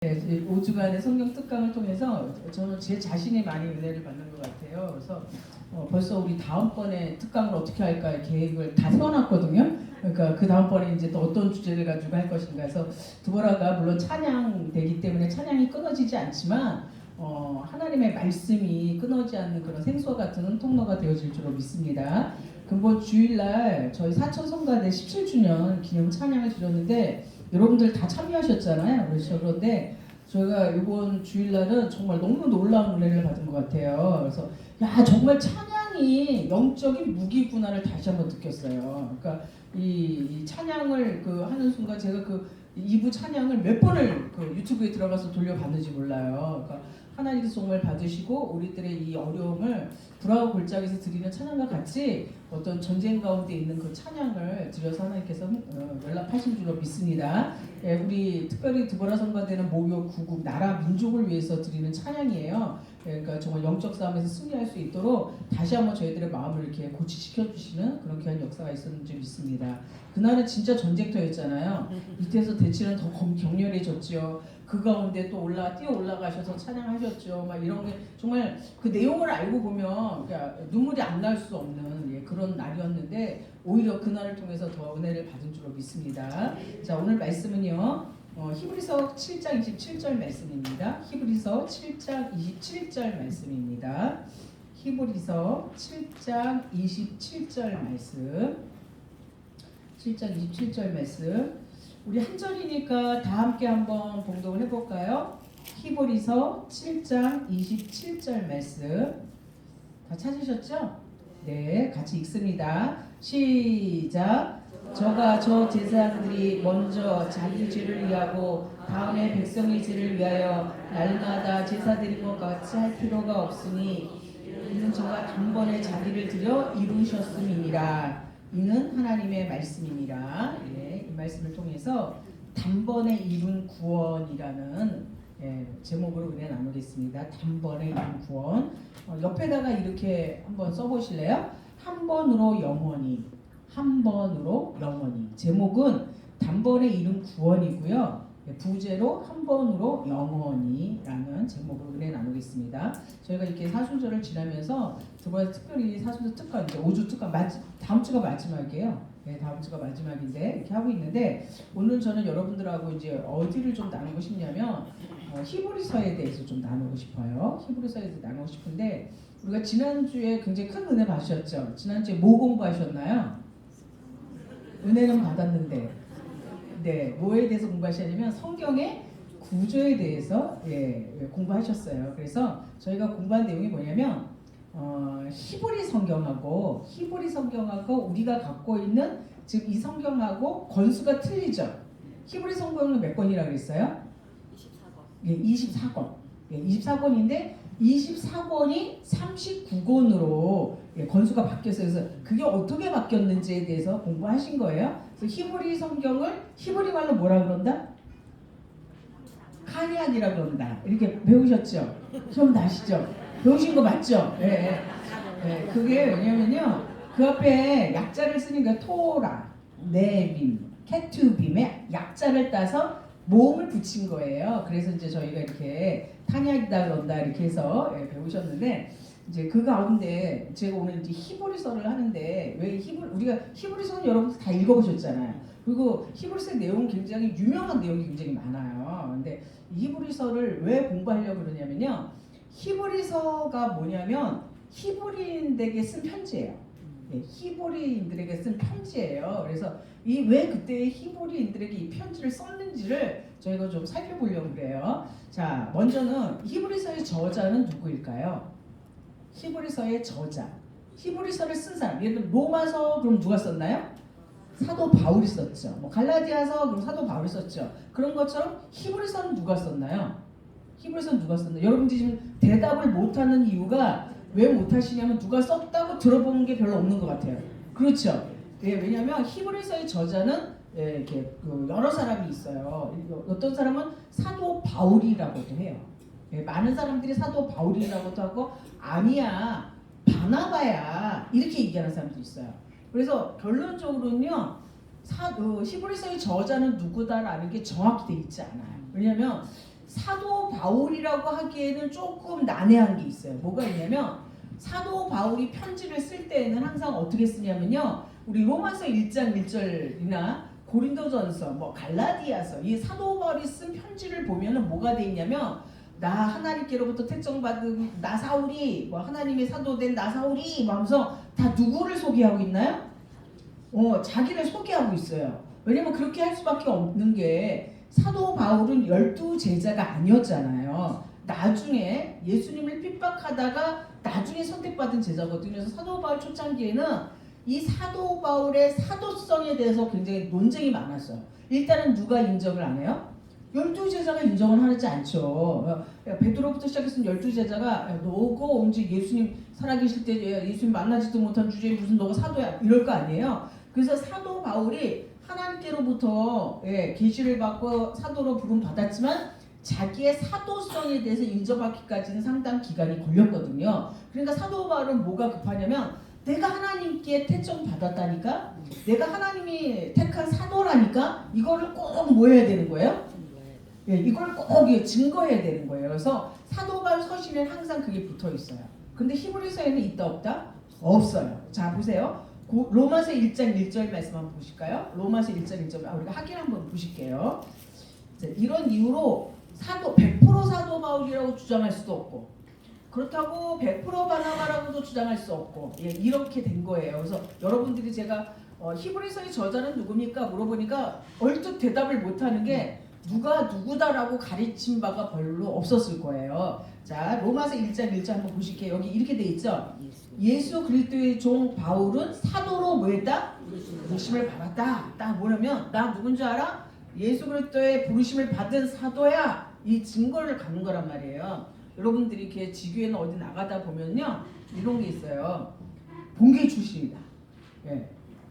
네, 5주간의 성경 특강을 통해서 저는 제 자신이 많이 은혜를 받는 것 같아요. 그래서 벌써 우리 다음번에 특강을 어떻게 할까 계획을 다 세워놨거든요. 그러니까 그 다음번에 이제 또 어떤 주제를 가지고 할 것인가 해서 드보라가 물론 찬양되기 때문에 찬양이 끊어지지 않지만 하나님의 말씀이 끊어지 않는 그런 생수와 같은 통로가 되어질 줄로 믿습니다. 금번 주일날 저희 사천 성가대 17주년 기념 찬양을 드렸는데 여러분들 다 참여하셨잖아요. 그런데 저희가 이번 주일날은 정말 너무 놀라운 은혜를 받은 것 같아요. 그래서 야 정말 찬양이 영적인 무기구나를 다시 한번 느꼈어요. 그러니까 이 찬양을 하는 순간 제가 2부 찬양을 몇 번을 유튜브에 들어가서 돌려봤는지 몰라요. 그러니까 하나님께서 정말 받으시고 우리들의 이 어려움을 불화와 골짜기에서 드리는 찬양과 같이 어떤 전쟁 가운데 있는 그 찬양을 드려서 하나님께서 연락하신 줄로 믿습니다. 예, 우리 특별히 드보라 성가대는 모교 구국 나라 민족을 위해서 드리는 찬양이에요. 예, 그러니까 정말 영적 싸움에서 승리할 수 있도록 다시 한번 저희들의 마음을 이렇게 고치시켜 주시는 그런 귀한 역사가 있었는 줄 믿습니다. 그날은 진짜 전쟁터였잖아요. 밑에서 대치는 더 격렬해졌죠. 그 가운데 또 뛰어 올라가셔서 찬양하셨죠. 막 이런 게 정말 그 내용을 알고 보면 눈물이 안 날 수 없는 그런 날이었는데 오히려 그날을 통해서 더 은혜를 받은 줄로 믿습니다. 자, 오늘 말씀은요. 히브리서 7장 27절 말씀입니다. 히브리서 7장 27절 말씀입니다. 히브리서 7장 27절 말씀. 7장 27절 말씀. 우리 한 절이니까 다 함께 한번 봉독을 해볼까요? 히브리서 7장 27절 말씀. 다 찾으셨죠? 네, 같이 읽습니다. 시작. 저가 저 제사장들이 먼저 자기 죄를 위하고 다음에 백성의 죄를 위하여 날마다 제사 드린 것 같이 할 필요가 없으니 이는 저가 단번에 자기를 드려 이루셨음이니라. 이는 하나님의 말씀입니다. 예, 이 말씀을 통해서 단번에 이룬 구원이라는 제목으로 은혜 나누겠습니다. 단번에 이룬 구원. 옆에다가 이렇게 한번 써보실래요? 한 번으로 영원히. 한 번으로 영원히. 제목은 단번에 이룬 구원이고요. 부제로 한 번으로 영원히라는 제목으로 은혜 나누겠습니다. 저희가 이렇게 사순절을 지나면서 저번에 특별히 사순절 특강, 5주 특강, 다음 주가 마지막이에요. 네, 다음 주가 마지막인데 이렇게 하고 있는데 오늘 저는 여러분들하고 이제 어디를 좀 나누고 싶냐면 히브리서에 대해서 좀 나누고 싶어요. 히브리서에 대해서 나누고 싶은데 우리가 지난주에 굉장히 큰 은혜 받으셨죠? 지난주에 뭐 공부하셨나요? 은혜는 받았는데 네, 뭐에 대해서 공부하시냐면 성경의 구조에 대해서 공부하셨어요. 그래서 저희가 공부한 내용이 뭐냐면 히브리 성경하고 우리가 갖고 있는 지금 이 성경하고 권수가 틀리죠. 히브리 성경은 몇 권이라고 그랬어요? 24권. 예, 24권. 예, 24권인데 24권이 39권으로 권수가 바뀌었어요. 그래서 그게 어떻게 바뀌었는지에 대해서 공부하신 거예요. 그래서 히브리 성경을 히브리 말로 뭐라 그런다? 카니안이라 그런다. 이렇게 배우셨죠? 기억나시죠? 배우신 거 맞죠? 네. 네. 그게 왜냐면요. 그 앞에 약자를 쓰니까 토라, 네빔, 케투빔의 약자를 따서 모음을 붙인 거예요. 그래서 이제 저희가 이렇게 탄약이다 그런다 이렇게 해서 배우셨는데 이제 그 가운데 제가 오늘 이제 히브리서를 하는데 왜 우리가 히브리서는 여러분 다 읽어보셨잖아요. 그리고 히브리서의 내용은 굉장히 유명한 내용이 굉장히 많아요. 근데 히브리서를 왜 공부하려고 그러냐면요. 히브리서가 뭐냐면 히브리인들에게 쓴 편지예요. 히브리인들에게 쓴 편지예요. 그래서 왜 그때 히브리인들에게 이 편지를 썼는지를 저희가 좀 살펴보려고 그래요. 자, 먼저는 히브리서의 저자는 누구일까요? 히브리서의 저자. 히브리서를 쓴 사람. 예를 들어 로마서 그럼 누가 썼나요? 사도 바울이 썼죠. 갈라디아서 그럼 사도 바울이 썼죠. 그런 것처럼 히브리서는 누가 썼나요? 히브리서는 누가 썼나요? 여러분들이 지금 대답을 못하는 이유가 왜 못하시냐면 누가 썼다고 들어본 게 별로 없는 것 같아요. 그렇죠? 왜냐하면 히브리서의 저자는 이렇게 여러 사람이 있어요. 어떤 사람은 사도 바울이라고도 해요. 많은 사람들이 사도 바울이라고도 하고 아니야 바나바야 이렇게 얘기하는 사람도 있어요. 그래서 결론적으로는요 히브리서의 저자는 누구다라는 게 정확히 돼 있지 않아요. 왜냐하면 사도 바울이라고 하기에는 조금 난해한 게 있어요. 뭐가 있냐면 사도 바울이 편지를 쓸 때에는 항상 어떻게 쓰냐면요. 우리 로마서 1장 1절이나 고린도전서, 뭐 갈라디아서 이 사도 바울이 쓴 편지를 보면은 뭐가 돼 있냐면 나 하나님께로부터 택정받은 나 사울이 뭐 하나님의 사도된 나 사울이 뭐 하면서 다 누구를 소개하고 있나요? 자기를 소개하고 있어요. 왜냐면 그렇게 할 수밖에 없는 게 사도 바울은 12제자가 아니었잖아요. 나중에 예수님을 핍박하다가 나중에 선택받은 제자거든요. 그래서 사도 바울 초창기에는 이 사도 바울의 사도성에 대해서 굉장히 논쟁이 많았어요. 일단은 누가 인정을 안 해요? 12제자가 인정을 하지 않죠. 베드로부터 시작해서 12제자가 너가 언제 예수님 살아계실 때 예수님 만나지도 못한 주제에 무슨 너가 사도야 이럴 거 아니에요. 그래서 사도 바울이 하나님께로부터 계시를 받고 사도로 부름 받았지만 자기의 사도성에 대해서 인정받기까지는 상당 기간이 걸렸거든요. 그러니까 사도 바울은 뭐가 급하냐면 내가 하나님께 택정 받았다니까, 내가 하나님이 택한 사도라니까 이거를 꼭 뭐 해야 되는 거예요? 이걸 꼭 증거해야 되는 거예요. 그래서 사도 바울 서신에는 항상 그게 붙어 있어요. 근데 히브리서에는 있다 없다? 없어요. 자 보세요. 로마서 1장 1절 말씀 한번 보실까요? 로마서 1장 1절 우리가 확인 한번 보실게요. 이런 이유로 100% 사도 바울이라고 주장할 수도 없고 그렇다고 100% 바나바라고도 주장할 수 없고 이렇게 된 거예요. 그래서 여러분들이 제가 히브리서의 저자는 누굽니까? 물어보니까 얼뜻 대답을 못하는 게 누가 누구다라고 가르친 바가 별로 없었을 거예요. 자 로마서 1장 1절 한번 보실게요. 여기 이렇게 돼 있죠. 예수 그리스도의 종 바울은 사도로 뭐했다? 부르심을 받았다. 딱 뭐냐면 나 누군지 알아? 예수 그리스도의 부르심을 받은 사도야. 이 증거를 갖는 거란 말이에요. 여러분들이 이렇게 지교에는 어디 나가다 보면요 이런 게 있어요. 본계 출신이다.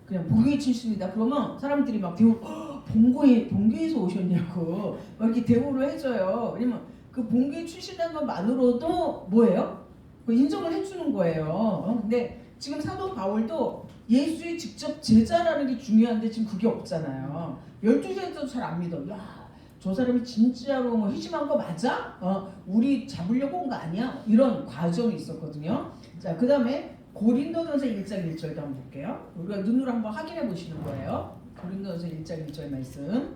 그냥 본계 출신이다. 그러면 사람들이 막 대우 본계에서 오셨냐고 막 이렇게 대우를 해줘요. 왜냐면 그 본계 출신이라는 것만으로도 뭐예요? 인정을 해주는 거예요. 근데 지금 사도 바울도 예수의 직접 제자라는 게 중요한데 지금 그게 없잖아요. 12제자도 잘 안 믿어. 야, 저 사람이 진짜로 뭐 희심한 거 맞아? 우리 잡으려고 온 거 아니야? 이런 과정이 있었거든요. 자, 그 다음에 고린도전서 1장 1절도 한번 볼게요. 우리가 눈으로 한번 확인해 보시는 거예요. 고린도전서 1장 1절 말씀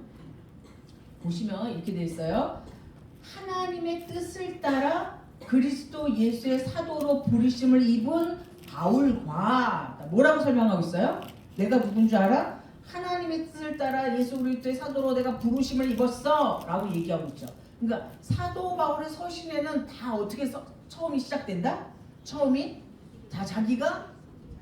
보시면 이렇게 돼 있어요. 하나님의 뜻을 따라 그리스도 예수의 사도로 부르심을 입은 바울과 뭐라고 설명하고 있어요? 내가 누군 줄 알아? 하나님의 뜻을 따라 예수 그리스도의 사도로 내가 부르심을 입었어 라고 얘기하고 있죠. 그러니까 사도 바울의 서신에는 다 어떻게 처음이 시작된다? 처음이 다 자기가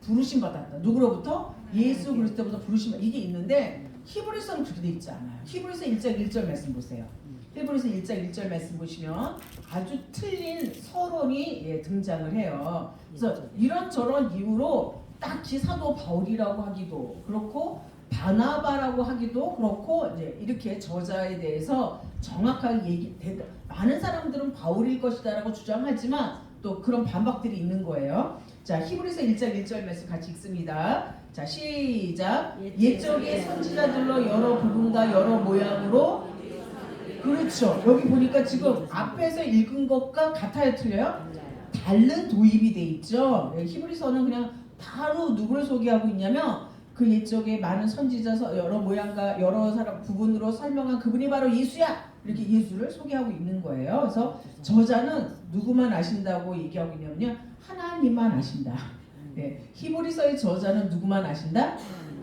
부르심 받았다. 누구로부터? 예수 그리스도부터 부르심 이게 있는데 히브리서는 그렇게 돼 있지 않아요. 히브리서 1장 1절 말씀 보세요. 히브리서 1장 1절 말씀 보시면 아주 틀린 서론이 등장을 해요. 그래서 이런저런 이유로 딱히 사도 바울이라고 하기도 그렇고 바나바라고 하기도 그렇고 이제 이렇게 저자에 대해서 정확하게 많은 사람들은 바울일 것이다라고 주장하지만 또 그런 반박들이 있는 거예요. 자 히브리서 1장 1절 말씀 같이 읽습니다. 자 시작. 옛적의 선지자들로 여러 부분과 여러 모양으로 그렇죠. 여기 보니까 지금 앞에서 읽은 것과 같아요, 틀려요? 다른 도입이 돼 있죠. 히브리서는 그냥 바로 누구를 소개하고 있냐면 그 옛적에 많은 선지자 여러 모양과 여러 사람 부분으로 설명한 그분이 바로 예수야. 이렇게 예수를 소개하고 있는 거예요. 그래서 저자는 누구만 아신다고 얘기하고 있냐면요, 하나님만 아신다. 히브리서의 저자는 누구만 아신다?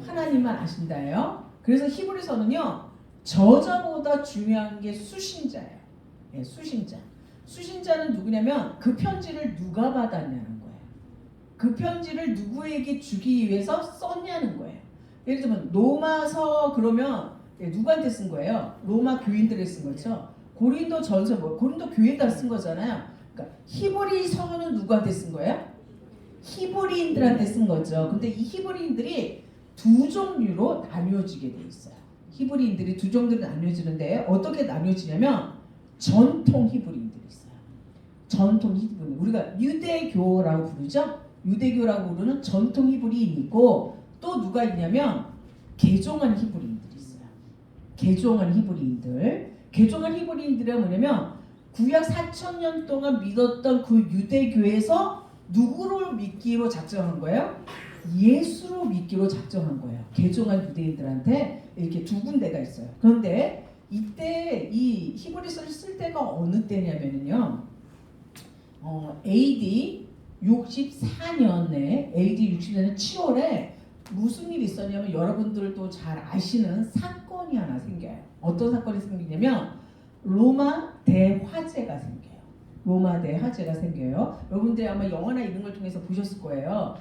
하나님만 아신다예요. 그래서 히브리서는요, 저자보다 중요한 게 수신자예요. 수신자. 수신자는 누구냐면 그 편지를 누가 받았냐는 거예요. 그 편지를 누구에게 주기 위해서 썼냐는 거예요. 예를 들면 로마서 그러면 누구한테 쓴 거예요? 로마 교인들에 쓴 거죠. 고린도 전서 고린도 교회에다 쓴 거잖아요. 그러니까 히브리서는 누구한테 쓴 거예요? 히브리인들한테 쓴 거죠. 근데 이 히브리인들이 두 종류로 나뉘어지게 돼 있어요. 히브리인들이 두 종류로 나뉘어지는데 어떻게 나뉘어지냐면 전통 히브리인들이 있어요. 전통 히브리인. 우리가 유대교라고 부르죠. 유대교라고 부르는 전통 히브리인이 있고 또 누가 있냐면 개종한 히브리인들이 있어요. 개종한 히브리인들. 개종한 히브리인들은 뭐냐면 구약 4,000년 동안 믿었던 그 유대교에서 누구를 믿기로 작정한 거예요? 예수로 믿기로 작정한 거예요. 개종한 유대인들한테 이렇게 두 군데가 있어요. 그런데 이때 이 히브리서를 쓸 때가 어느 때냐면요. AD 64년에 AD 64년 7월에 무슨 일이 있었냐면 여러분들도 잘 아시는 사건이 하나 생겨요. 어떤 사건이 생기냐면 로마 대화재가 생겨요. 로마 대화재가 생겨요. 여러분들이 아마 영화나 이런 걸 통해서 보셨을 거예요.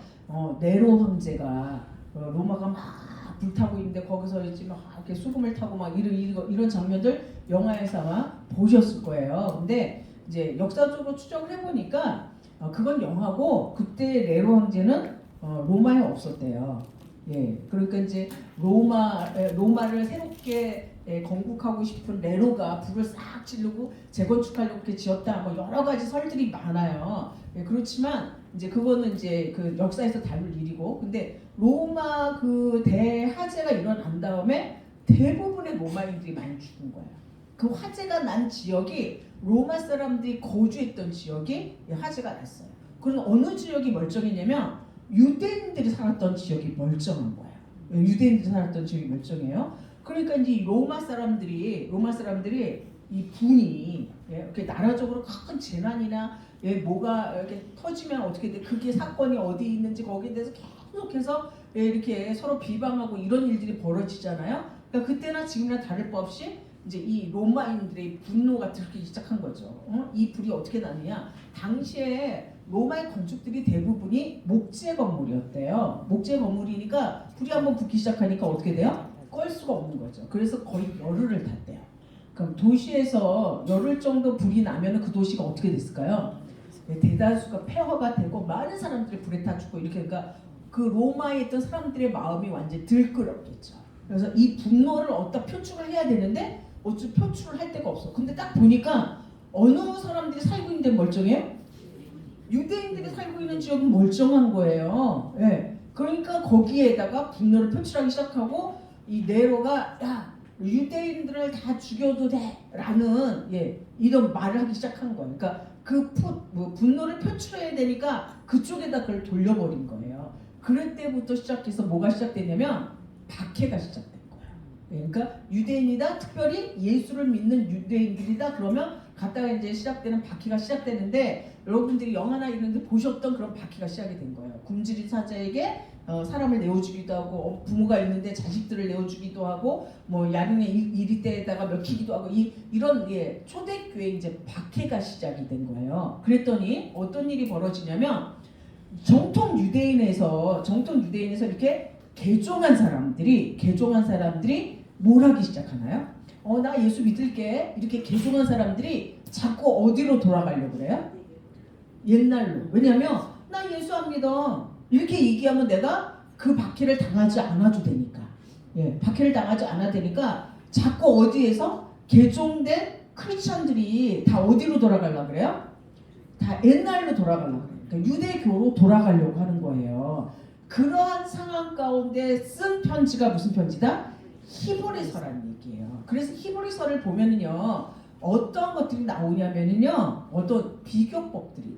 네로 황제가 로마가 막 불타고 있는데 거기서 이제 막 이렇게 수금을 타고 막 이런 장면들 영화에서 아마 보셨을 거예요. 근데 이제 역사적으로 추적을 해보니까 그건 영화고 그때 네로 황제는 로마에 없었대요. 예, 그러니까 이제 로마를 새롭게 건국하고 싶은 네로가 불을 싹 지르고 재건축하려고 이렇게 지었다. 뭐 여러 가지 설들이 많아요. 예, 그렇지만 이제 그거는 이제 그 역사에서 다룰 일이고, 근데 로마 그 대화재가 일어난 다음에 대부분의 로마인들이 많이 죽은 거예요. 그 화재가 난 지역이 로마 사람들이 거주했던 지역이 화재가 났어요. 그럼 어느 지역이 멀쩡했냐면 유대인들이 살았던 지역이 멀쩡한 거예요. 유대인들이 살았던 지역이 멀쩡해요. 그러니까 이제 로마 사람들이 이 분이 이렇게 나라적으로 큰 재난이나 뭐가 이렇게 터지면 어떻게 돼? 그게 사건이 어디 있는지 거기에 대해서 계속해서 이렇게 서로 비방하고 이런 일들이 벌어지잖아요. 그러니까 그때나 지금이나 다를 바 없이 이제 이 로마인들의 분노가 들기 시작한 거죠. 이 불이 어떻게 나느냐? 당시에 로마의 건축들이 대부분이 목재 건물이었대요. 목재 건물이니까 불이 한번 붙기 시작하니까 어떻게 돼요? 끌 수가 없는 거죠. 그래서 거의 열흘을 탔대요. 그럼 도시에서 열흘 정도 불이 나면 그 도시가 어떻게 됐을까요? 대다수가 폐허가 되고 많은 사람들이 불에 타 죽고 이렇게, 그러니까 그 로마에 있던 사람들의 마음이 완전히 들끓었겠죠. 그래서 이 분노를 어디다 표출을 해야 되는데 어찌 표출을 할 데가 없어. 근데 딱 보니까 어느 사람들이 살고 있는 데 멀쩡해요? 유대인들이 살고 있는 지역은 멀쩡한 거예요. 예. 그러니까 거기에다가 분노를 표출하기 시작하고 이 네로가 야 유대인들을 다 죽여도 돼라는 이런 말을 하기 시작한 거예요. 그러니까 그 분노를 표출해야 되니까 그쪽에다 그걸 돌려버린 거예요. 그럴 때부터 시작해서 뭐가 시작되냐면 박해가 시작된 거예요. 그러니까 유대인이다, 특별히 예수를 믿는 유대인들이다 그러면 갔다가 이제 시작되는 박해가 시작되는데, 여러분들이 영화나 이런 데 보셨던 그런 박해가 시작이 된 거예요. 굶주린 사자에게 사람을 내어주기도 하고, 부모가 있는데 자식들을 내어주기도 하고, 뭐 야륜의 이리때에다가 먹히기도 하고, 이런 초대교회 이제 박해가 시작이 된 거예요. 그랬더니 어떤 일이 벌어지냐면 정통 유대인에서 이렇게 개종한 사람들이 뭘 하기 시작하나요? 나 예수 믿을게 이렇게 개종한 사람들이 자꾸 어디로 돌아가려고 그래요? 옛날로. 왜냐하면 나 예수 안 믿어 이렇게 얘기하면 내가 그 박해를 당하지 않아도 되니까. 박해를 당하지 않아도 되니까 자꾸 어디에서 개종된 크리스천들이 다 어디로 돌아가려고 그래요? 다 옛날로 돌아가려고 그래요. 그러니까 유대교로 돌아가려고 하는 거예요. 그러한 상황 가운데 쓴 편지가 무슨 편지다? 히브리서라는 얘기예요. 그래서 히브리서를 보면은요 어떤 것들이 나오냐면은요 어떤 비교법들이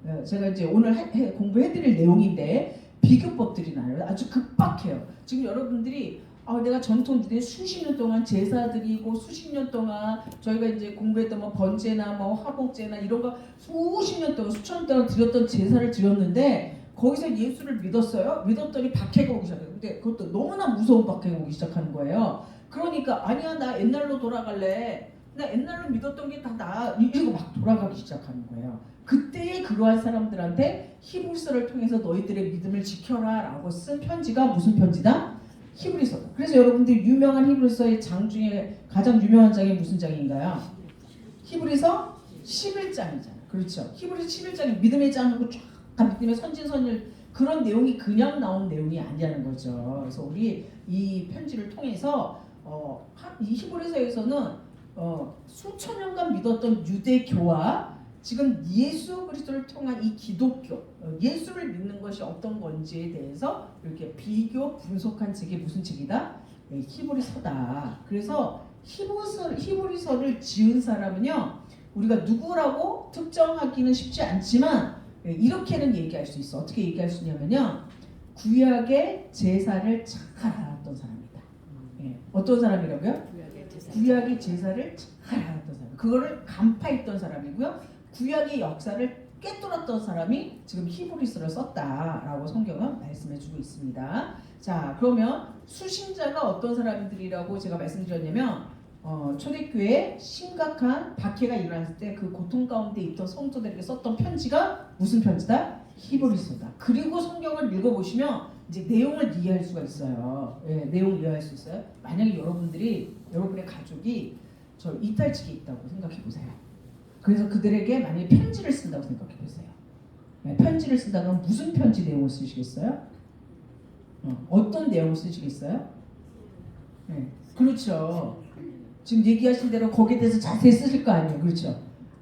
나와요. 제가 이제 오늘 공부해드릴 내용인데 비교법들이 나와요. 아주 급박해요. 지금 여러분들이 내가 전통 유대 수십 년 동안 제사 드리고 수십 년 동안 저희가 이제 공부했던 뭐 번제나 뭐 화복제나 이런 거 수십 년 동안 수천 년 동안 드렸던 제사를 드렸는데 거기서 예수를 믿었어요. 믿었더니 박해가 오기 시작해요. 근데 그것도 너무나 무서운 박해가 오기 시작하는 거예요. 그러니까 아니야 나 옛날로 돌아갈래. 나 옛날로 믿었던 게 다 나. 이러고 막 돌아가기 시작하는 거예요. 그때의 그러한 사람들한테 히브리서를 통해서 너희들의 믿음을 지켜라 라고 쓴 편지가 무슨 편지다? 히브리서다. 그래서 여러분들 유명한 히브리서의 장 중에 가장 유명한 장이 무슨 장인가요? 히브리서 11장이잖아요. 그렇죠. 히브리서 11장이 믿음의 장하고 쫙 믿음의 선진선율 그런 내용이 그냥 나온 내용이 아니라는 거죠. 그래서 우리 이 편지를 통해서 이 히브리서에서는 수천 년간 믿었던 유대교와 지금 예수 그리스도를 통한 이 기독교, 예수를 믿는 것이 어떤 건지에 대해서 이렇게 비교 분석한 책이 무슨 책이다? 히브리서다. 그래서 히브리서를 지은 사람은요, 우리가 누구라고 특정하기는 쉽지 않지만 이렇게는 얘기할 수 있어. 어떻게 얘기할 수 있냐면요, 구약의 제사를 잘 알았던 사람이다. 어떤 사람이라고요? 구약의 제사를 잘 알았던 사람. 그거를 간파했던 사람이고요. 구약의 역사를 꿰뚫었던 사람이 지금 히브리서를 썼다라고 성경은 말씀해주고 있습니다. 자, 그러면 수신자가 어떤 사람들이라고 제가 말씀드렸냐면, 초대교회에 심각한 박해가 일어났을 때 그 고통 가운데 있던 성도들에게 썼던 편지가 무슨 편지다? 히브리서다. 그리고 성경을 읽어보시면 이제 내용을 이해할 수가 있어요. 내용을 이해할 수 있어요. 만약에 여러분의 가족이 저 이탈직에 있다고 생각해 보세요. 그래서 그들에게 만약에 편지를 쓴다고 생각해 보세요. 편지를 쓴다면 무슨 편지 내용을 쓰시겠어요? 어떤 내용을 쓰시겠어요? 그렇죠. 지금 얘기하신 대로 거기에 대해서 자세히 쓰실 거 아니에요. 그렇죠.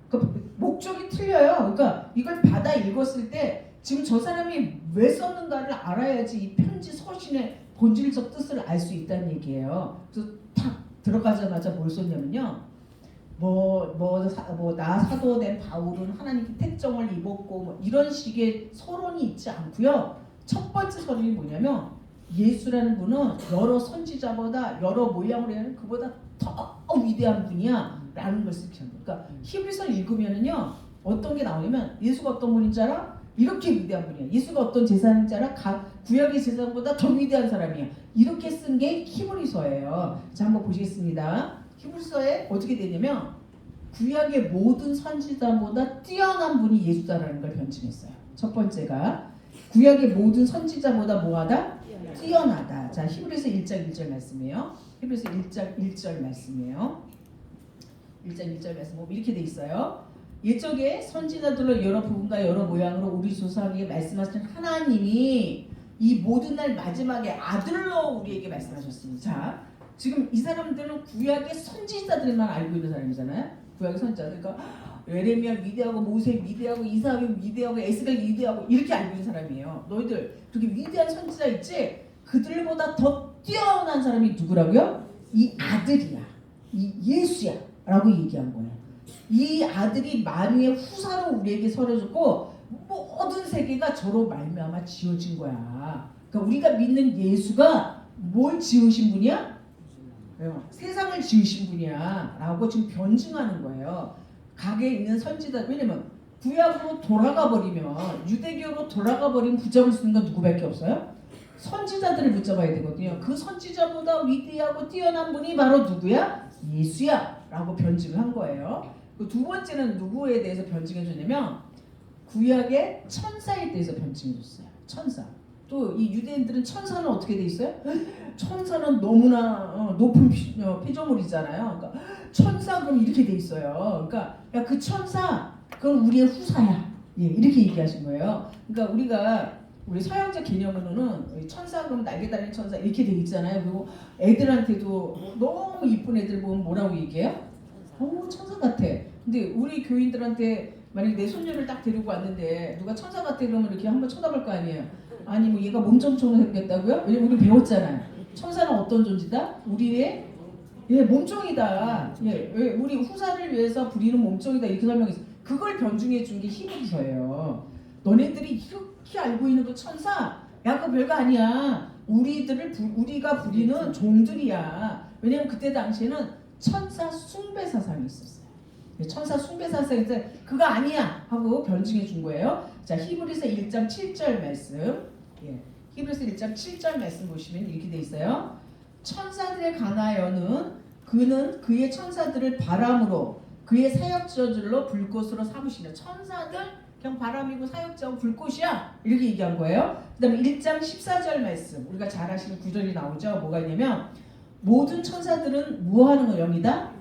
그러니까 목적이 틀려요. 그러니까 이걸 받아 읽었을 때 지금 저 사람이 왜 썼는가를 알아야지 이 편지 서신의 본질적 뜻을 알 수 있다는 얘기예요. 그래서 탁 들어가자마자 뭘 썼냐면요. 나 사도된 바울은 하나님께 택정을 입었고 뭐 이런 식의 서론이 있지 않고요. 첫 번째 서론이 뭐냐면, 예수라는 분은 여러 선지자보다 여러 모양으로 하는 그보다 더 위대한 분이야 라는 걸 쓰기 시작합니다. 그러니까 히브리서를 읽으면은요, 어떤 게 나오냐면, 예수가 어떤 분인 줄 알아? 이렇게 위대한 분이야. 예수가 어떤 제사장인 줄 알아? 구약의 제사장보다 더 위대한 사람이야. 이렇게 쓴 게 히브리서예요. 자, 한번 보시겠습니다. 히브리서에 어떻게 되냐면, 구약의 모든 선지자보다 뛰어난 분이 예수다라는 걸 변증했어요. 첫 번째가 구약의 모든 선지자보다 뭐하다? 뛰어나다. 자, 히브리서 1장 1절 말씀이에요. 히브리서 1장 1절 말씀이에요. 1장 1절 말씀 보면 이렇게 돼 있어요. 옛적에 선지자들로 여러 부분과 여러 모양으로 우리 조상에게 말씀하신 하나님이 이 모든 날 마지막에 아들로 우리에게 말씀하셨습니다. 자, 지금 이 사람들은 구약의 선지자들만 알고 있는 사람이잖아요. 구약의 선지자들. 그러니까 예레미야 위대하고 모세 위대하고 이사야 위대하고 에스겔 위대하고 이렇게 알고 있는 사람이에요. 너희들 그렇게 위대한 선지자 있지? 그들보다 더 뛰어난 사람이 누구라고요? 이 아들이야. 이 예수야 라고 얘기한 거예요. 이 아들이 만유의 후사로 우리에게 서려졌고 모든 세계가 저로 말미암아 지어진 거야. 그러니까 우리가 믿는 예수가 뭘 지으신 분이야? 세상을 지으신 분이야 라고 지금 변증하는 거예요. 각에 있는 선지자. 왜냐면 구약으로 돌아가 버리면, 유대교로 돌아가 버리면 붙잡을 수 있는 건 누구밖에 없어요? 선지자들을 붙잡아야 되거든요. 그 선지자보다 위대하고 뛰어난 분이 바로 누구야? 예수야 라고 변증을 한 거예요. 그 두 번째는 누구에 대해서 변증해 줬냐면, 구약의 천사에 대해서 변증해 줬어요. 천사. 또 이 유대인들은 천사는 어떻게 돼 있어요? 천사는 너무나 높은 피조물이잖아요. 그러니까 천사 그럼 이렇게 돼 있어요. 그러니까 야, 그 천사 그건 우리의 후사야. 이렇게 얘기하신 거예요. 그러니까 우리 서양적 개념으로는 천사 그럼 날개 달린 천사 이렇게 돼 있잖아요. 그리고 애들한테도 너무 이쁜 애들 보면 뭐라고 얘기해요? 천사 같아. 근데 우리 교인들한테 만약에 내 손녀를 딱 데리고 왔는데 누가 천사 같아 그러면 이렇게 한번 쳐다볼 거 아니에요. 아니 뭐 얘가 몸종처럼 생겼다고요? 왜냐면 우리 배웠잖아요. 천사는 어떤 존재다? 우리의 몸종이다. 우리 후사를 위해서 부리는 몸종이다. 이렇게 설명했어요. 그걸 변증해 준 게 히브리서예요. 너네들이 이렇게 알고 있는 그 천사, 야 그거 별거 아니야. 우리가 부리는 종들이야. 왜냐면 그때 당시에는 천사 숭배 사상이 있었어요. 천사 숭배 사상에서 그거 아니야 하고 변증해 준 거예요. 자, 히브리서 1장 7절 말씀. 히브리서 1장 7절 말씀 보시면 이렇게 돼 있어요. 천사들에 관하여는 그는 그의 천사들을 바람으로 그의 사역저들로 불꽃으로 삼으시며, 천사들 그냥 바람이고 사역자고 불꽃이야 이렇게 얘기한 거예요. 그 다음에 1장 14절 말씀, 우리가 잘 아시는 구절이 나오죠. 뭐가 있냐면, 모든 천사들은 무엇하는 영이다?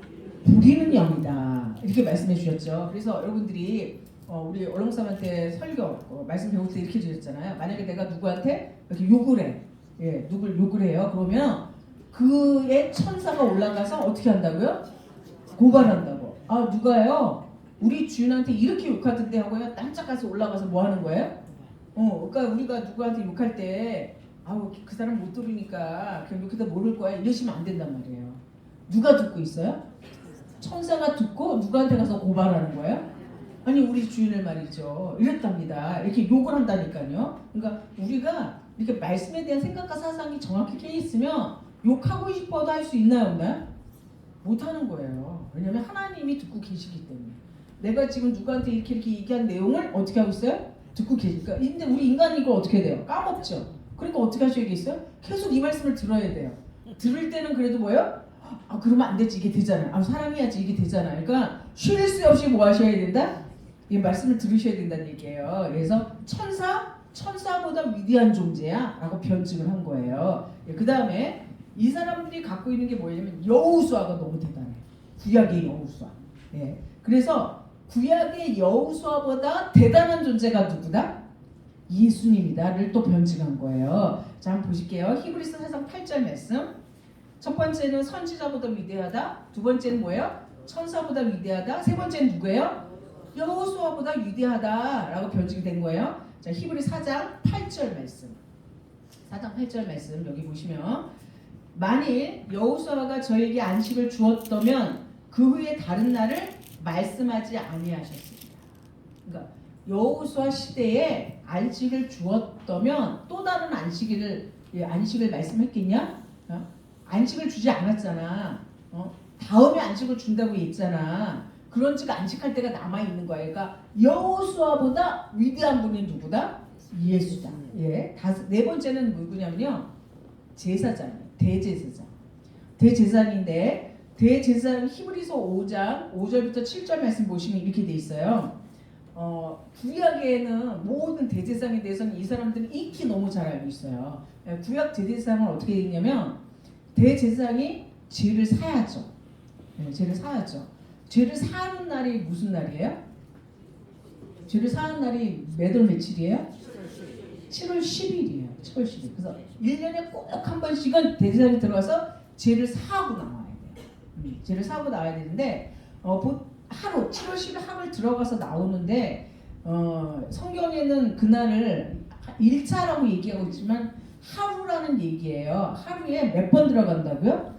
부리는 영이다 이렇게 말씀해 주셨죠. 그래서 여러분들이 우리 얼렁쌈한테 설교 말씀 배울 때 이렇게 주셨잖아요. 만약에 내가 누구한테 이렇게 욕을 해, 누굴 욕을 해요. 그러면 그의 천사가 올라가서 어떻게 한다고요? 고발한다고. 아, 누가요? 우리 주인한테 이렇게 욕하던데 하고요. 깜짝 가서 올라가서 뭐 하는 거예요? 그러니까 우리가 누구한테 욕할 때 그 사람 못 들으니까 그냥 욕해도 모를 거야 이러시면 안 된단 말이에요. 누가 듣고 있어요? 천사가 듣고 누구한테 가서 고발하는 거예요? 아니 우리 주인을 말이죠. 이랬답니다. 이렇게 욕을 한다니까요. 그러니까 우리가 이렇게 말씀에 대한 생각과 사상이 정확히 깨 있으면 욕하고 싶어도 할 수 있나요, 없나요? 못하는 거예요. 왜냐하면 하나님이 듣고 계시기 때문에. 내가 지금 누구한테 이렇게 얘기한 내용을 어떻게 하고 있어요? 듣고 계시니까. 근데 우리 인간이 이걸 어떻게 돼요? 까먹죠. 그러니까 어떻게 하셔야겠어요? 계속 이 말씀을 들어야 돼요. 들을 때는 그래도 뭐예요? 아 그러면 안 되지. 이게 되잖아요. 아 사랑해야지. 이게 되잖아요. 그러니까 쉴 새 없이 뭐 하셔야 된다? 이 말씀을 들으셔야 된다는 얘기예요. 그래서 천사보다 위대한 존재야 라고 변증을 한 거예요. 그 다음에 이 사람들이 갖고 있는 게 뭐냐면 여호수아가 너무 대단해. 구약의 여호수아. 예. 그래서 구약의 여호수아보다 대단한 존재가 누구다? 예수님이다를 또 변증한 거예요. 자 한번 보실게요. 히브리서 4장 8절 말씀. 첫 번째는 선지자보다 위대하다. 두 번째는 뭐예요? 천사보다 위대하다. 세 번째는 누구예요? 여호수아보다 위대하다라고 변증이 된 거예요. 자 히브리 4장 8절 말씀. 4장 8절 말씀 여기 보시면 만일 여호수아가 저에게 안식을 주었다면 그 후에 다른 날을 말씀하지 아니하셨습니다. 그러니까 여호수아 시대에 안식을 주었다면 또 다른 안식을 말씀했겠냐? 안식을 주지 않았잖아. 다음에 안식을 준다고 했잖아. 그런즉 안식할 때가 남아 있는 거예요. 그러니까 여호수아보다 위대한 분이 누구다? 예수다. 예. 네 번째는 누구냐면요. 제사장. 대제사장. 대제사장인데 대제사장 히브리서 5장 5절부터 7절 말씀 보시면 이렇게 돼 있어요. 구약에는 모든 대제사장에 대해서는 이 사람들은 익히 너무 잘 알고 있어요. 구약 대제사장은 어떻게 돼 있냐면 대제사장이 죄를 사야죠. 네, 죄를 사야죠. 죄를 사는 날이 무슨 날이에요? 죄를 사는 날이 몇 월 며칠이에요? 7월 10일이에요. 7월 10일. 그래서 1년에 꼭 한 번씩은 대제사장이 들어가서 죄를 사하고 나와야 돼요. 죄를 사하고 나와야 되는데 하루 7월 10일 하루에 들어가서 나오는데 성경에는 그날을 1차라고 얘기하고 있지만 하루라는 얘기예요. 하루에 몇 번 들어간다고요?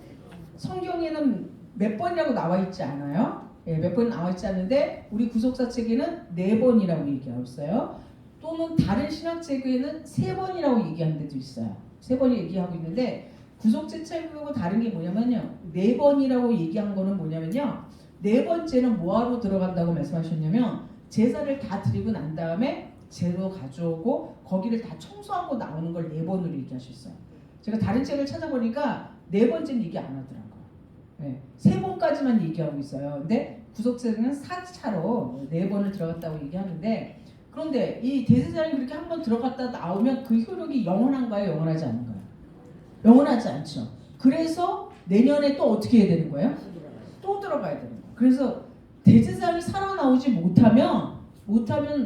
성경에는 몇 번이라고 나와 있지 않아요? 예, 몇 번 나와 있지 않는데 우리 구속사 책에는 4번이라고 얘기하고 있어요. 또는 다른 신학 책에는 3번이라고 얘기하는 데도 있어요. 3번이 얘기하고 있는데 구속제 책하고 다른 게 뭐냐면요. 4번이라고 얘기한 거는 뭐냐면요. 네 번째는 뭐하러 들어간다고 말씀하셨냐면 제사를 다 드리고 난 다음에 재료 가져오고 거기를 다 청소하고 나오는 걸 4번으로 얘기하셨어요. 제가 다른 책을 찾아보니까 4번째는 얘기 안 하더라고요. 네, 3번까지만 얘기하고 있어요. 근데 구속책은 4차로 4번을 들어갔다고 얘기하는데 그런데 이 대제사장이 그렇게 한 번 들어갔다 나오면 그 효력이 영원한가요? 영원하지 않은가요? 영원하지 않죠. 그래서 내년에 또 어떻게 해야 되는 거예요? 또 들어가야 되는 거예요. 그래서 대제사장이 살아나오지 못하면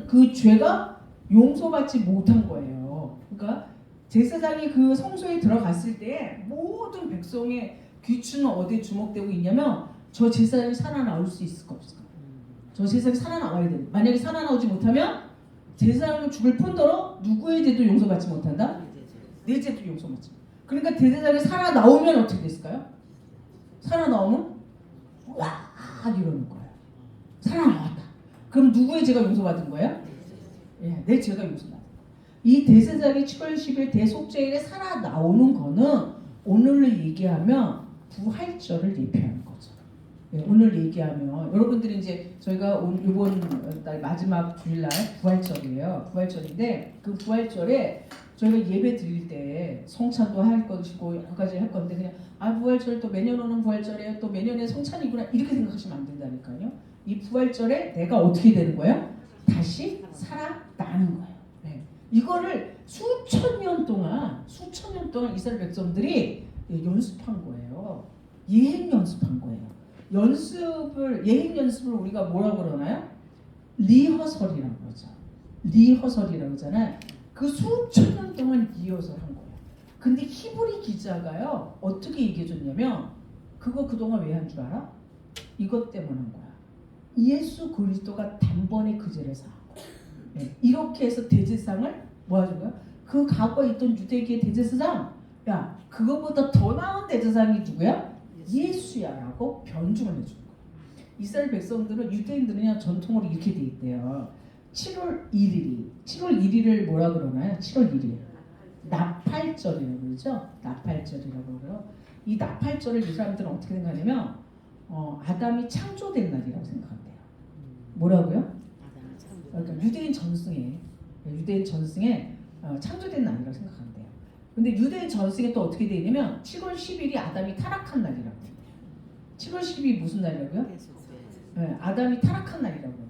그 죄가 용서받지 못한 거예요. 그러니까 제사장이 그 성소에 들어갔을 때 모든 백성의 귀추는 어디에 주목되고 있냐면 저 제사장이 살아나올 수 있을까 없을까? 저 제사장이 살아나와야 돼. 만약에 살아나오지 못하면 제사장은 죽을 뿐더러 누구의 죄도 용서받지 못한다? 내 죄도 용서받지. 그러니까 대제사장이 살아나오면 어떻게 됐을까요? 살아나오면 와 이러는 거예요. 살아나왔다. 그럼 누구의 죄가 용서받은 거예요? 예, 내 죄가 용서받은 거예요. 이 대제사장이 7월 10일 대속죄일에 살아나오는 거는 오늘로 얘기하면 부활절을 예표하는 거죠. 예, 오늘 얘기하면 여러분들이 이제 저희가 이번 달 마지막 주일날 부활절이에요. 부활절인데 그 부활절에 저희가 예배 드릴 때 성찬도 할 것이고 여러 가지 할 건데 그냥 부활절 또 매년 오는 부활절에 또 매년의 성찬이구나 이렇게 생각하시면 안 된다니까요. 이 부활절에 내가 어떻게 되는 거예요? 다시 살아나는 거예요. 네. 이거를 수천 년 동안 이스라엘 백성들이 연습한 거예요. 예행 연습한 거예요. 예행 연습을 우리가 뭐라고 그러나요? 리허설이라고 그러죠. 리허설이라고 하잖아요. 그 수천 년 동안 리허설한 거예요. 근데 히브리 기자가요 어떻게 얘기해줬냐면 그거 그동안 왜 한 줄 알아? 이것 때문에 한 거야. 예수 그리스도가 단번에 그 죄를 사하고 네. 이렇게 해서 대제사장을 뭐 하는 거야? 그 과거에 있던 유대계의 대제사장 야 그거보다 더 나은 대제사장이 누구야? 예수야라고 변증을 해주는 거예요. 이스라엘 백성들은 유대인들은 전통으로 이렇게 돼 있대요. 7월 1일을 뭐라 그러나요? 7월 1일 나팔절이라고 그러죠. 나팔절이라고 그래요. 이 나팔절을 이 사람들은 어떻게 생각하냐면 아담이 창조된 날이라고 생각한대요. 뭐라고요? 그러니까 유대인 전승에 창조된 날이라고 생각한대요. 근데 유대인 전승에 또 어떻게 되냐면 7월 10일이 아담이 타락한 날이라고 해요. 7월 10일이 무슨 날이라고요? 네, 아담이 타락한 날이라고 해요.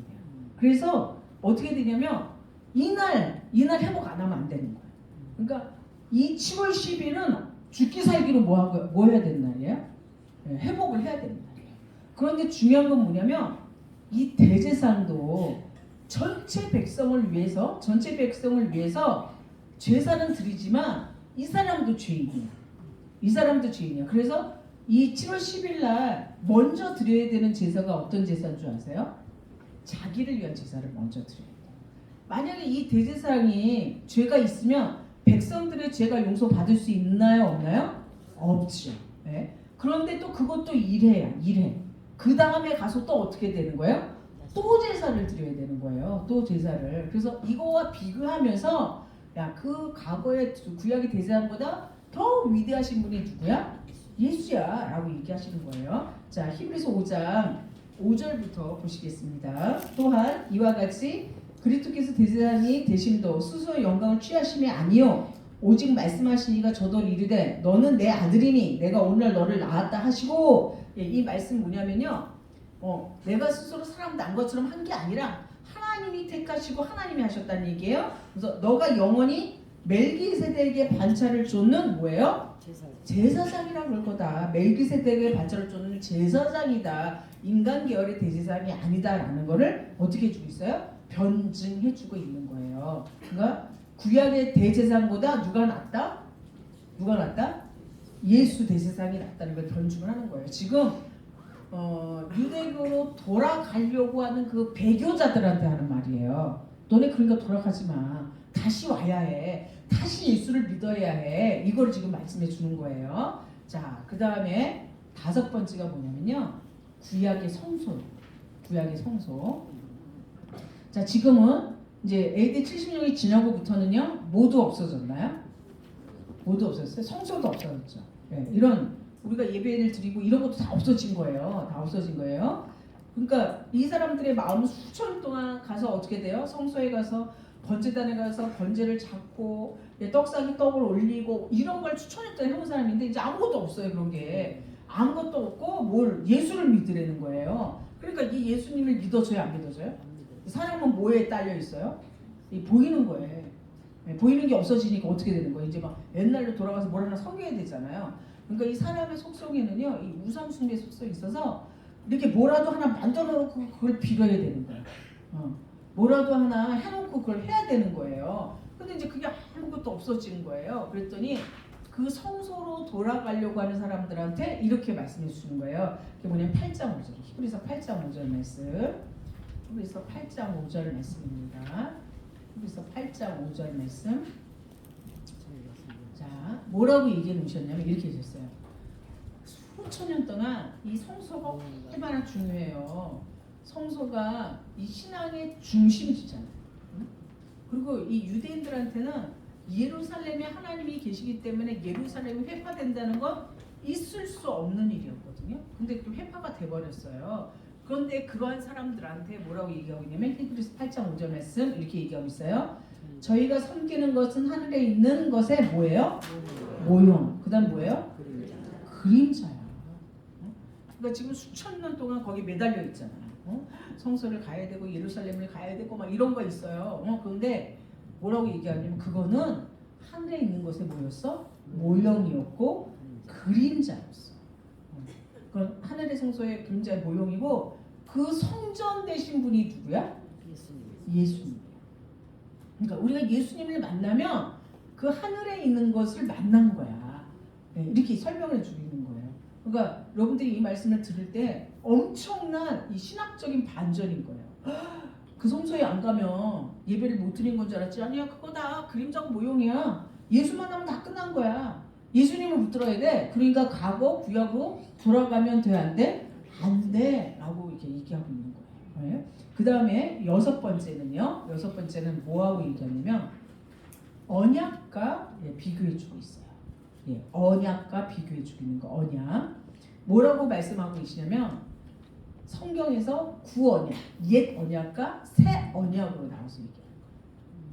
그래서 어떻게 되냐면 이날 회복 안 하면 안 되는 거예요. 그러니까 이 7월 10일은 죽기 살기로 뭐 해야 되는 날이에요? 네, 회복을 해야 되는 날이에요. 그런데 중요한 건 뭐냐면 이 대제사장도 전체 백성을 위해서 제사는 드리지만 이 사람도 죄인이야. 그래서 이 7월 10일 날 먼저 드려야 되는 제사가 어떤 제사인 줄 아세요? 자기를 위한 제사를 먼저 드려야 돼요. 만약에 이 대제사장이 죄가 있으면 백성들의 죄가 용서받을 수 있나요? 없나요? 없죠. 네. 그런데 또 그것도 일회야. 그 다음에 가서 또 어떻게 되는 거예요? 또 제사를 드려야 되는 거예요. 또 제사를. 그래서 이거와 비교하면서 그 과거의 구약의 대제사장보다 더 위대하신 분이 누구야? 예수야 라고 얘기하시는 거예요. 자, 히브리서 5장 5절부터 보시겠습니다. 또한 이와 같이 그리스도께서 대제사장이 되심도 스스로 영광을 취하심이 아니요 오직 말씀하시니가 저도 이르되 너는 내 아들이니 내가 오늘 너를 낳았다 하시고, 이 말씀 뭐냐면요, 내가 스스로 사람 난 것처럼 한 게 아니라 하나님이 택하시고 하나님이 하셨다는 얘기예요. 그래서 너가 영원히 멜기세덱의 반차를 쫓는 뭐예요? 제사장이라고 그럴 거다. 멜기세덱의 반차를 쫓는 제사장이다. 인간 계열의 대제사장이 아니다라는 거를 어떻게 해주고 있어요? 변증해주고 있는 거예요. 그러니까 구약의 대제사장보다 누가 낫다? 예수 대제사장이 낫다는 걸 변증을 하는 거예요. 지금 유대교로 돌아가려고 하는 그 배교자들한테 하는 말이에요. 너네 그러니까 돌아가지 마. 다시 와야 해. 다시 예수를 믿어야 해. 이걸 지금 말씀해 주는 거예요. 자, 그 다음에 5번째가 뭐냐면요, 구약의 성소. 자, 지금은 이제 AD 70년이 지나고부터는요 모두 없어졌나요? 모두 없어졌어요. 성소도 없어졌죠. 네, 이런 우리가 예배를 드리고 이런 것도 다 없어진 거예요. 그러니까 이 사람들의 마음은 수천 년 동안 가서 어떻게 돼요? 성소에 가서 번제단에 가서 번제를 잡고 떡상에 떡을 올리고 이런 걸 수천 년 동안 해온 사람인데 이제 아무것도 없어요. 그런 게 아무것도 없고 예수를 믿으라는 거예요. 그러니까 이 예수님을 믿어줘요, 안 믿어줘요? 사람은 뭐에 딸려 있어요? 보이는 거예요. 보이는 게 없어지니까 어떻게 되는 거예요? 이제 막 옛날로 돌아가서 뭘 하나 섬겨야 되잖아요. 그러니까 이 사람의 속성에는요, 이 우상 숭배 속성이 있어서 이렇게 뭐라도 하나 만들어 놓고 그걸 빌어야 되는 거예요. 뭐라도 하나 해놓고 그걸 해야 되는 거예요. 근데 이제 그게 아무것도 없어지는 거예요. 그랬더니 그 성소로 돌아가려고 하는 사람들한테 이렇게 말씀해 주시는 거예요. 그게 뭐냐면 8장 5절, 히브리서 8장 5절 말씀. 히브리서 8장 5절 말씀입니다. 히브리서 8장 5절 말씀. 자, 뭐라고 얘기해 놓으셨냐면 이렇게 해주셨어요. 수천 년 동안 이 성소가 얼마나 중요해요. 성소가 이 신앙의 중심이잖아요. 그리고 이 유대인들한테는 예루살렘에 하나님이 계시기 때문에 예루살렘이 회파된다는 건 있을 수 없는 일이었거든요. 근데 또 회파가 돼버렸어요. 그런데 그러한 사람들한테 뭐라고 얘기하고 있냐면 히브리서 8장 5절 말씀 이렇게 얘기하고 있어요. 저희가 섬기는 것은 하늘에 있는 것의 뭐예요? 모형. 그 다음 뭐예요? 그림자야. 그러니까 지금 수천 년 동안 거기 매달려 있잖아요. 성소를 가야 되고 예루살렘을 가야 되고 막 이런 거 있어요. 그런데 뭐라고 얘기하냐면 그거는 하늘에 있는 것에 뭐였어? 모형이었고 그림자였어. 그건 하늘의 성소의 그림자의 모형이고 그 성전 되신 분이 누구야? 예수님. 그러니까 우리가 예수님을 만나면 그 하늘에 있는 것을 만난 거야. 이렇게 설명해 주는 거예요. 그러니까 여러분들이 이 말씀을 들을 때 엄청난 이 신학적인 반전인 거예요. 그 성소에 안 가면 예배를 못 드린 건 줄 알았지? 아니야, 그거다. 그림자고 모형이야. 예수 만나면 다 끝난 거야. 예수님을 붙들어야 돼. 그러니까 과거 구약으로 돌아가면 돼, 안 돼? 안 돼. 라고 이렇게 얘기하고 있는 거예요. 네? 그 다음에 여섯 번째는요. 여섯 번째는 뭐하고 얘기하냐면 언약과 비교해주고 있어요. 예, 언약과 비교해주고 있는 거. 언약. 뭐라고 말씀하고 계시냐면 성경에서 구언약, 옛 언약과 새 언약으로 나와서 얘기해요.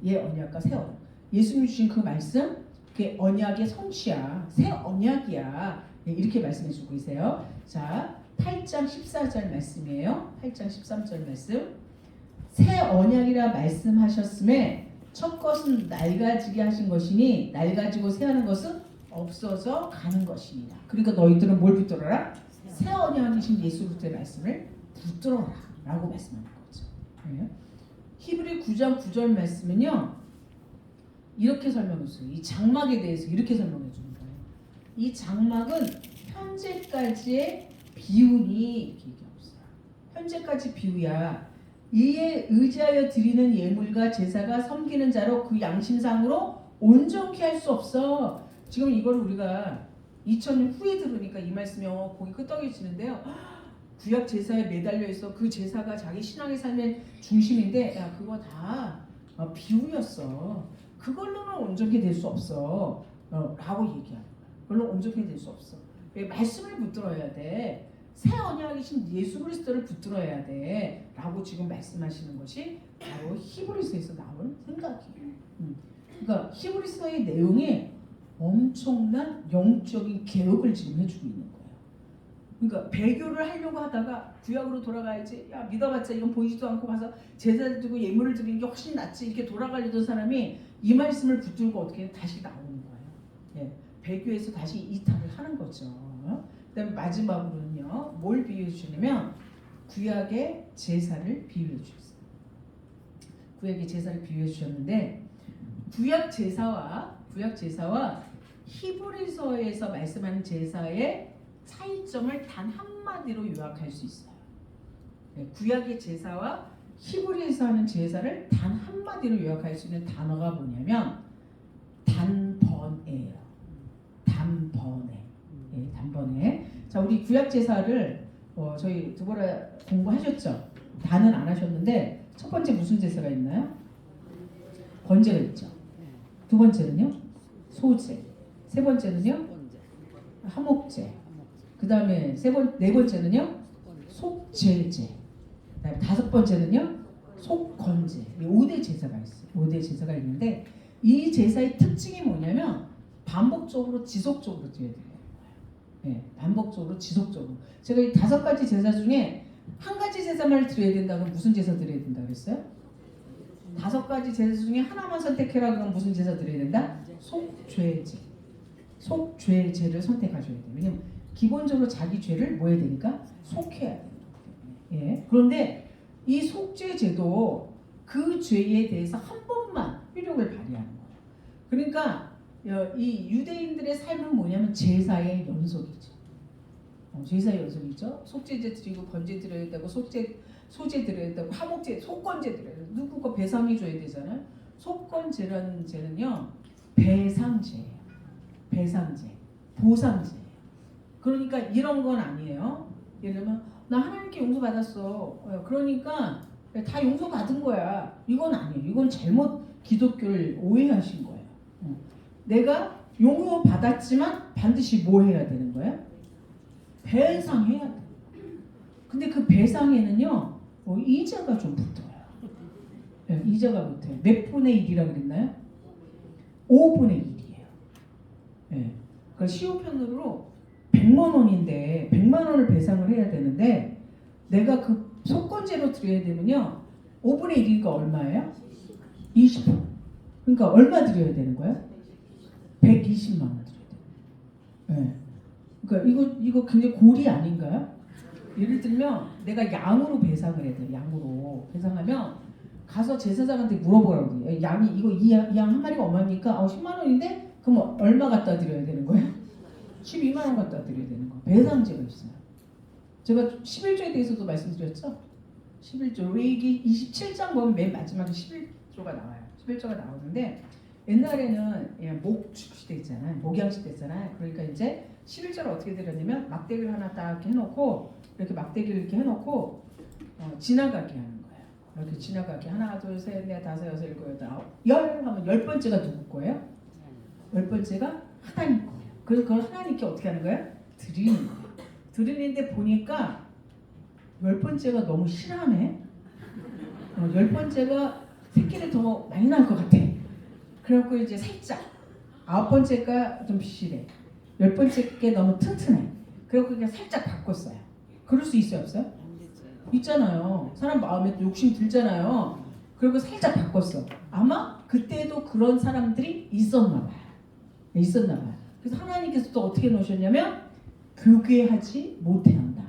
옛 언약과 새 언약. 예수님 주신 그 말씀, 그게 언약의 성취야. 새 언약이야. 네, 이렇게 말씀해 주고 계세요. 자, 8장 14절 말씀이에요. 8장 13절 말씀. 새 언약이라 말씀하셨음에 첫 것은 낡아지게 하신 것이니 낡아지고 새하는 것은 없어져 가는 것이니라. 그러니까 너희들은 뭘 붙들어라? 새 언약이신 예수 그리스도의 말씀을 붙들어라 라고 말씀하는 거죠. 네. 히브리 9장 9절 말씀은요 이렇게 설명했어요. 이 장막에 대해서 이렇게 설명해 주는 거예요. 이 장막은 현재까지의 비운이 이렇게 얘기하고 있어요. 현재까지 비유야. 이에 의지하여 드리는 예물과 제사가 섬기는 자로 그 양심상으로 온전케 할 수 없어. 지금 이걸 우리가 2000년 후에 들으니까 이 말씀이 거기 끄떡여지는데요. 구약 제사에 매달려 있어. 그 제사가 자기 신앙의 삶의 중심인데 야 그거 다 비유였어. 그걸로는 온전히 될 수 없어. 라고 얘기하는 거야. 그걸로 온전히 될 수 없어. 말씀을 붙들어야 돼. 새 언약이신 예수 그리스도를 붙들어야 돼. 라고 지금 말씀하시는 것이 바로 히브리서에서 나온 생각이에요. 그러니까 히브리서의 내용이 엄청난 영적인 개혁을 지금 해주고 있는 거예요. 그러니까 배교를 하려고 하다가 구약으로 돌아가야지. 야 믿어봤자 이건 보이지도 않고 가서 제사를 드리고 예물을 드리는 게 훨씬 낫지. 이렇게 돌아가려던 사람이 이 말씀을 붙들고 어떻게 다시 나오는 거예요. 예, 배교에서 다시 이탈을 하는 거죠. 그다음에 마지막으로는요. 뭘 비유해 주시냐면 구약의 제사를 비유해 주셨어요. 구약의 제사를 비유해 주셨는데 구약 제사와 히브리서에서 말씀하는 제사의 차이점을 단 한마디로 요약할 수 있어요. 구약의 제사와 히브리에서 하는 제사를 단 한마디로 요약할 수 있는 단어가 뭐냐면 단번에예요. 단번에. 예, 단번에. 자, 우리 구약 제사를 저희 두보라 공부하셨죠? 다는 안 하셨는데 첫 번째 무슨 제사가 있나요? 번제가 있죠. 두 번째는요? 소제. 세 번째는요? 화목제. 그 다음에 네 번째는요? 속죄제. 그다음에 다섯 번째는요? 속건제. 5대 제사가 있어요. 5대 제사가 있는데 이 제사의 특징이 뭐냐면 반복적으로 지속적으로 드려야 돼요. 네, 반복적으로 지속적으로. 제가 이 5가지 제사 중에 한 가지 제사만 드려야 된다 그럼 무슨 제사 드려야 된다 그랬어요? 5가지 제사 중에 하나만 선택해라 그럼 무슨 제사 드려야 된다? 속죄제. 속죄제를 선택하셔야 돼요. 왜냐면 기본적으로 자기 죄를 뭐 해야 되니까 속해야 돼요. 예. 그런데 이 속죄제도 그 죄에 대해서 한 번만 효력을 발휘하는 거예요. 그러니까 이 유대인들의 삶은 뭐냐면 제사의 연속이죠. 제사의 연속이죠. 속죄제 드리고 번제 드려야 되고 소제 드려야 되고 화목제, 속건제 드려야 되고 누구 거 배상해 줘야 되잖아요. 속건제라는 제는요 배상제예요. 배상제, 보상제예요. 그러니까 이런 건 아니에요. 예를 들면 나 하나님께 용서받았어. 그러니까 다 용서받은 거야. 이건 아니에요. 이건 잘못 기독교를 오해하신 거예요. 내가 용서받았지만 반드시 뭐 해야 되는 거야? 배상해야 돼. 근데 그 배상에는요 이자가 좀 붙어요. 네, 이자가 붙어요. 몇 분의 1이라고 그랬나요? 5분의 1이에요. 네. 그러니까 시효편으로 100만 원인데 100만 원을 배상을 해야 되는데 내가 그 속건제로 드려야 되면요 5분의 1이니까 얼마예요? 20%. 그러니까 얼마 드려야 되는 거야? 120만 원 드려야 돼요. 네. 그러니까 이거 굉장히 고리 아닌가요? 예를 들면 내가 양으로 배상을 해야 돼요. 양으로 배상하면 가서 제사장한테 물어보라고 그래요. 양이 이 양 한 마리가 얼마입니까? 10만 원인데 그럼 얼마 갖다 드려야 되는 거예요? 12만 원 갖다 드려야 되는 거. 배상제가 있어요. 제가 11조에 대해서도 말씀드렸죠. 11조 레위기 27장 보면 맨 마지막에 11조가 나와요. 11조가 나오는데 옛날에는 목축 시대 있잖아요. 목양 시대 있잖아요. 그러니까 이제 11절 어떻게 드렸냐면 막대기를 하나 딱 이렇게 해놓고 이렇게 막대기를 이렇게 해놓고 지나가게 하는 거예요. 이렇게 지나가게 하나 둘 셋 넷 다섯 여섯 일곱 여덟 아홉 열 하면 열 번째가 누구 거예요? 열 번째가 하나님 거예요. 그래서 그걸 하나님께 어떻게 하는 거예요? 드리는 거예요. 드리는데 보니까 열 번째가 너무 실하네. 열 번째가 새끼를 더 많이 낳을 것 같아. 그래갖고 이제 살짝 아홉 번째가 좀 비실해. 열 번째 게 너무 튼튼해. 그래갖고 그냥 살짝 바꿨어요. 그럴 수 있어요, 없어요? 있잖아요. 사람 마음에 욕심 들잖아요. 그리고 살짝 바꿨어. 아마 그때도 그런 사람들이 있었나 봐요. 있었나 봐요. 그래서 하나님께서 또 어떻게 놓으셨냐면 교계하지 못한다.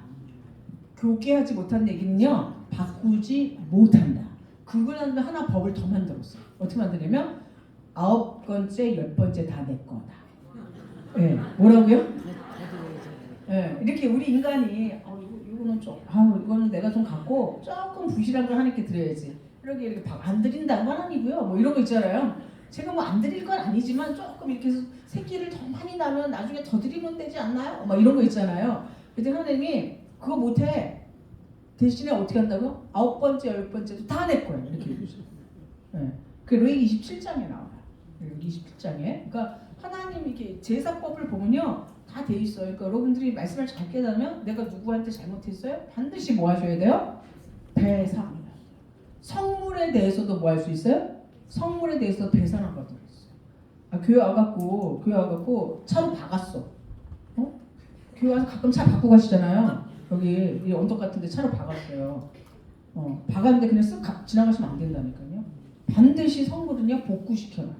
교계하지 못한 얘기는요. 바꾸지 못한다. 그걸 하는데 하나 법을 더 만들었어요. 어떻게 만드냐면 아홉 번째, 열 번째 다 내 거다. 예, 네, 뭐라고요? 네, 이렇게 우리 인간이 이거는 좀 이거는 내가 좀 갖고 조금 부실한 걸 하나님께 드려야지. 이렇게 안 드린다는 건 아니고요. 뭐 이런 거 있잖아요. 제가 뭐 안 드릴 건 아니지만 조금 이렇게 해서 새끼를 더 많이 낳으면 나중에 더 드리면 되지 않나요? 막 이런 거 있잖아요. 근데 하나님이 그거 못해. 대신에 어떻게 한다고? 아홉 번째, 열 번째도 다 내 거야. 이렇게 얘기해주세요. 네. 그 레위기 27장에 나와요. 레위기 27장에. 그러니까 하나님 이렇게 제사법을 보면요. 다 돼 있어요. 그러니까 여러분들이 말씀을 잘 깨달으면 내가 누구한테 잘못했어요? 반드시 뭐 하셔야 돼요? 배상. 성물에 대해서도 뭐 할 수 있어요? 성물에 대해서 배상을 받을 수 있어요. 교회 와갖고 차로 박았어. 교회 와서 가끔 차 바꾸고 가시잖아요. 여기 이 언덕 같은데 차로 박았어요. 박았는데 그냥 쓱 지나가시면 안 된다니까요. 반드시 성물은요 복구시켜놔요.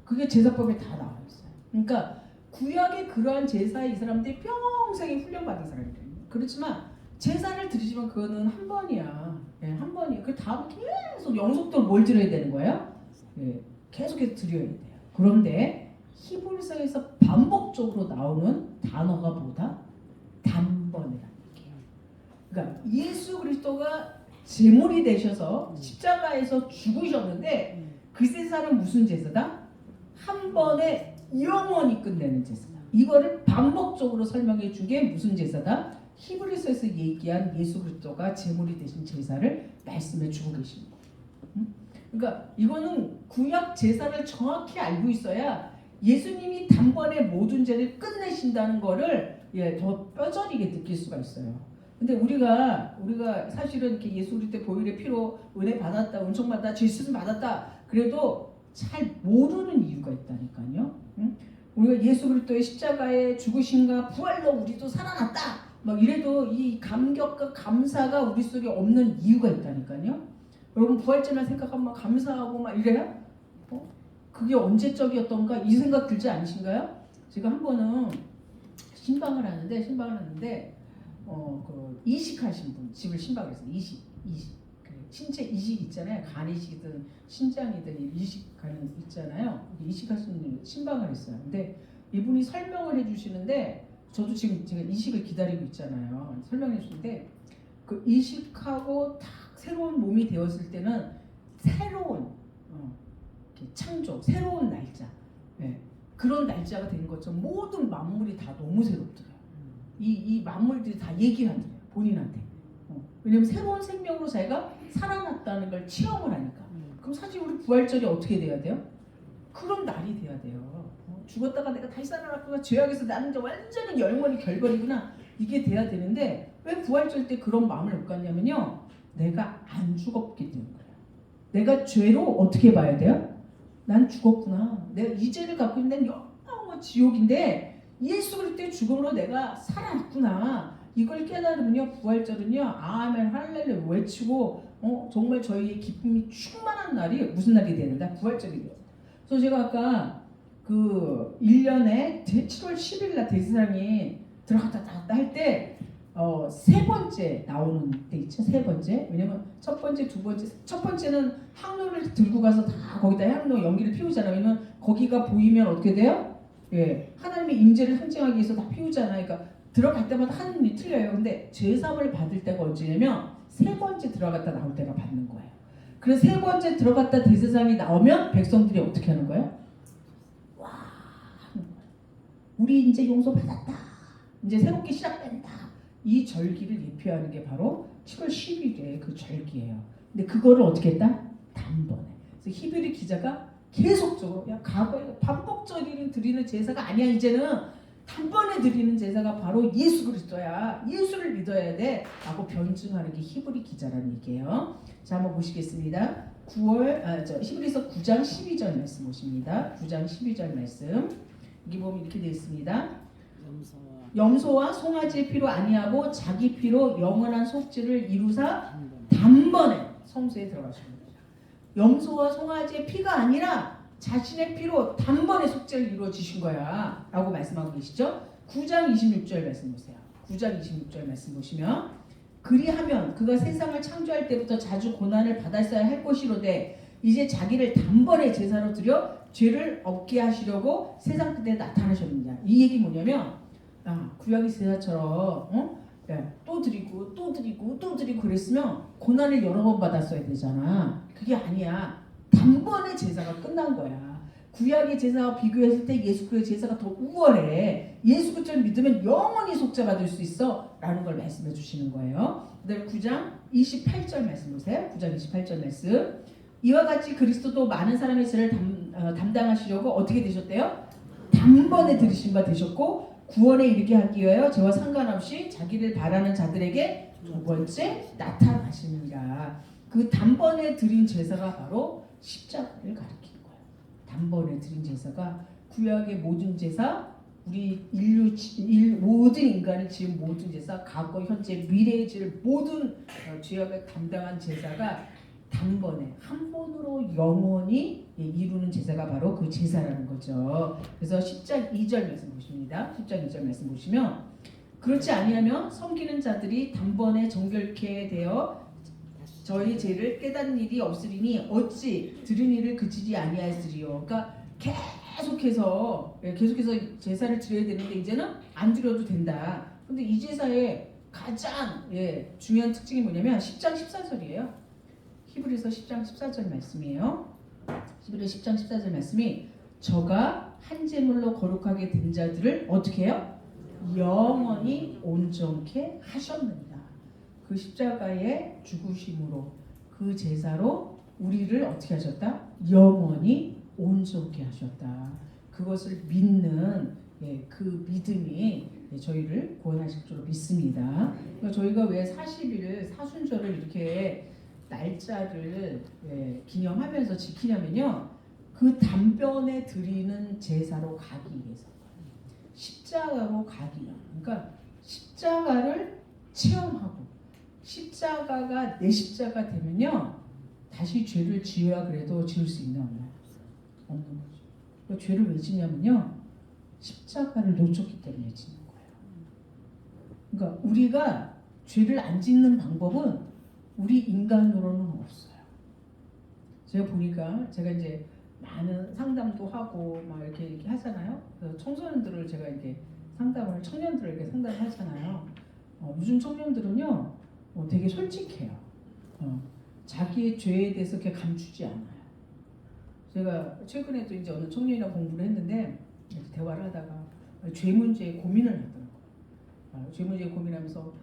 그게 제사법에 다 나와 있어요. 그러니까 구약의 그러한 제사에 이 사람들이 평생에 훈련받은 사람이에요. 그렇지만 제사를 드리지만 그거는 한 번이야. 예, 한 번이에요. 그 다음 계속 영속적으로 뭘 드려야 되는 거예요? 예, 계속해서 드려야 돼요. 그런데 히브리서에서 반복적으로 나오는 단어가 뭐다? 단번이라는 얘기예요. 그러니까 예수 그리스도가 제물이 되셔서 십자가에서 죽으셨는데 그 제사는 무슨 제사다? 한 번에 영원히 끝내는 제사다. 이거를 반복적으로 설명해 준 게 무슨 제사다? 히브리서에서 얘기한 예수 그리스도가 제물이 되신 제사를 말씀해 주고 계시는 거예요. 그러니까 이거는 구약 제사를 정확히 알고 있어야 예수님이 단번에 모든 죄를 끝내신다는 거를 더 뼈저리게 느낄 수가 있어요. 근데 우리가 사실은 이렇게 예수 그리스도의 보혈의 피로 은혜 받았다, 은총 받았다, 질문 받았다. 그래도 잘 모르는 이유가 있다니까요. 우리가 예수 그리스도의 십자가의 죽으심과 부활로 우리도 살아났다. 막 이래도 이 감격과 감사가 우리 속에 없는 이유가 있다니까요. 여러분 부활절만 생각하면 막 감사하고 막 이래요? 그게 언제적이었던가 이 생각 들지 않으신가요? 제가 한 번은 신방을 하는데 그 이식하신 분 집을 신방을 했어요. 이식 그 신체 이식 있잖아요. 간 이식이든 신장이든 이식하는 있잖아요. 이식하시는 분 신방을 했어요. 근데 이분이 설명을 해주시는데 저도 지금 제가 이식을 기다리고 있잖아요. 설명해 주는데 그 이식하고 딱 새로운 몸이 되었을 때는 새로운 창조, 새로운 날짜, 그런 날짜가 되는 것처럼 모든 만물이 다 너무 새롭더라고요. 이 만물들이 다 얘기하더래요. 본인한테. 왜냐면 새로운 생명으로 자기가 살아났다는 걸 체험을 하니까. 그럼 사실 우리 부활절이 어떻게 돼야 돼요? 그런 날이 돼야 돼요. 죽었다가 내가 다시 살아났구나. 죄악에서 나는 이제 완전히 영원히 결벌이구나. 이게 돼야 되는데 왜 부활절 때 그런 마음을 못 갖냐면요. 내가 안 죽었기 때문에 그래요. 내가 죄로 어떻게 봐야 돼요? 난 죽었구나. 내가 이 죄를 갖고 있는 영원한 지옥인데 예수 그리스도의 죽음으로 내가 살아났구나. 이걸 깨달으면요. 부활절은요. 아멘 할렐루야 외치고 정말 저희의 기쁨이 충만한 날이 무슨 날이 되는가? 부활절이 돼요. 그래서 제가 아까 그 1년에 7월 10일 날 대세상이 들어갔다 나왔다 할 때 세 번째 나오는 때 있죠. 세 번째. 왜냐면 첫 번째, 두 번째, 첫 번째는 향로를 들고 가서 다 거기다 향로 연기를 피우잖아요. 왜냐면 거기가 보이면 어떻게 돼요? 예, 하나님의 임재를 상징하기 위해서 다 피우잖아요. 그러니까 들어갈 때마다 하나님이 틀려요. 근데 죄사함을 받을 때가 언제냐면 세 번째 들어갔다 나올 때가 받는 거예요. 그래서 세 번째 들어갔다 대제사장이 나오면 백성들이 어떻게 하는 거예요? 와, 우리 이제 용서받았다. 이제 새롭게 시작된다. 이 절기를 예표하는 게 바로 7월 10일에 그 절기예요. 근데 그거를 어떻게 했다? 단번에. 그래서 히브리 기자가 계속적으로 야 과거에 반복적으로 드리는 제사가 아니야. 이제는 단번에 드리는 제사가 바로 예수 그리스도야. 예수를 믿어야 돼. 라고 변증하는 게 히브리 기자라는 얘기예요. 자, 한번 보시겠습니다. 히브리서 9장 12절 말씀 보십니다. 9장 12절 말씀. 여기 보면 이렇게 되어 있습니다. 염소와 송아지의 피로 아니하고 자기 피로 영원한 속죄를 이루사 단번에 성소에 들어가십니다. 염소와 송아지의 피가 아니라 자신의 피로 단번에 속죄를 이루어 주신 거야 라고 말씀하고 계시죠. 9장 26절 말씀 보세요. 9장 26절 말씀 보시면 그리하면 그가 세상을 창조할 때부터 자주 고난을 받았어야 할 것이로되 이제 자기를 단번에 제사로 드려 죄를 없게 하시려고 세상 끝에 나타나셨느냐. 이 얘기 뭐냐면 구약의 제사처럼 또 드리고 또 드리고 또 드리고 그랬으면 고난을 여러 번 받았어야 되잖아. 그게 아니야. 단번에 제사가 끝난 거야. 구약의 제사와 비교했을 때 예수 그리스도의 제사가 더 우월해. 예수 그리스도를 믿으면 영원히 속죄받을 수 있어 라는 걸 말씀해 주시는 거예요. 그 다음에 9장 28절 말씀 보세요. 9장 28절 말씀. 이와 같이 그리스도도 많은 사람의 죄를 담당하시려고 어떻게 되셨대요? 단번에 들으신 바 되셨고 구원에 이르게 하기 위하여 저와 상관없이 자기를 바라는 자들에게 두 번째 나타나시느니라. 그 단번에 드린 제사가 바로 십자가를 가리키는 거예요. 단번에 드린 제사가 구약의 모든 제사, 우리 모든 인간을 지은 모든 제사, 과거, 현재, 미래의 죄를 모든 죄악을 담당한 제사가 단번에 한 번으로 영원히 이루는 제사가 바로 그 제사라는 거죠. 그래서 10장 2절 말씀 보십니다. 10장 2절 말씀 보시면 그렇지 아니하면 섬기는 자들이 단번에 정결케 되어 저희 죄를 깨닫는 일이 없으리니 어찌 들은 일을 그치지 아니하였으리요. 그러니까 계속해서 제사를 드려야 되는데 이제는 안 드려도 된다. 근데 이 제사의 가장 중요한 특징이 뭐냐면 10장 14절이에요. 히브리서 10장 14절 말씀이에요. 히브리서 10장 14절 말씀이 저가 한 제물로 거룩하게 된 자들을 어떻게 해요? 영원히 온전케 하셨느니라. 그 십자가의 죽으심으로 그 제사로 우리를 어떻게 하셨다? 영원히 온전케 하셨다. 그것을 믿는 그 믿음이 저희를 구원하실 줄 믿습니다. 그러니까 저희가 왜 40일 사순절을 이렇게 날짜를 기념하면서 지키냐면요. 그 단번에 드리는 제사로 가기 위해서. 십자가로 가기 위해서. 그러니까 십자가를 체험하고 십자가가 내 십자가 되면요. 다시 죄를 지으라 그래도 지을 수 있나 없나요? 없는 거죠. 그 죄를 왜 지냐면요. 십자가를 놓쳤기 때문에 지는 거예요. 그러니까 우리가 죄를 안 짓는 방법은 우리 인간으로는 없어요. 제가 보니까 제가 이제 많은 상담도 하고 막 이렇게 하잖아요. 그래서 청소년들을 제가 이렇게 청년들을 이렇게 상담을 하잖아요. 요즘 청년들은요, 되게 솔직해요. 자기의 죄에 대해서 이렇게 감추지 않아요. 제가 최근에도 이제 어느 청년이랑 공부를 했는데 이렇게 대화를 하다가 죄 문제에 고민을 하더라고요. 죄 문제에 고민하면서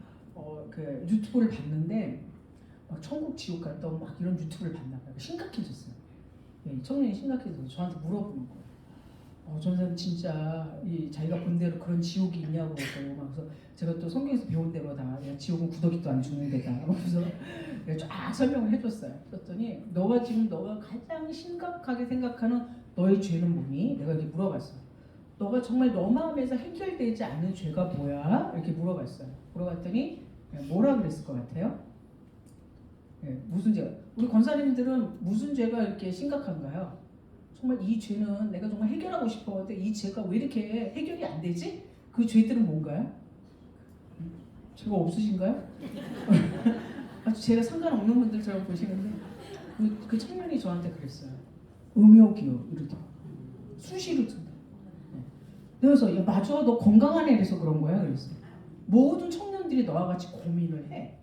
그 유튜브를 봤는데. 막 천국 지옥 갔다 오면 막 이런 유튜브를 봤나 봐요. 심각해졌어요. 청년이 심각해져서 저한테 물어보는 거예요. 전사님 진짜 자기가 본 대로 그런 지옥이 있냐고 그러고 막 그래서 제가 또 성경에서 배운 대로 다 지옥은 구더기도 안 죽는 데다. 그래서 쫙 설명을 해줬어요. 그랬더니 너가 가장 심각하게 생각하는 너의 죄는 뭐니? 내가 이렇게 물어봤어요. 너가 정말 너 마음에서 해결되지 않는 죄가 뭐야? 이렇게 물어봤어요. 물어봤더니 뭐라 그랬을 것 같아요? 무슨 죄? 우리 권사님들은 무슨 죄가 이렇게 심각한가요? 정말 이 죄는 내가 정말 해결하고 싶었는데 이 죄가 왜 이렇게 해결이 안 되지? 그 죄들은 뭔가요? 죄가 없으신가요? 아주 제가 상관없는 분들처럼 보시는데 그 청년이 저한테 그랬어요. 음욕이요 이러더라고요. 수시로 든다. 그래서 야 맞아 너 건강한 애라서 그런 거야 그랬어요. 모든 청년들이 너와 같이 고민을 해.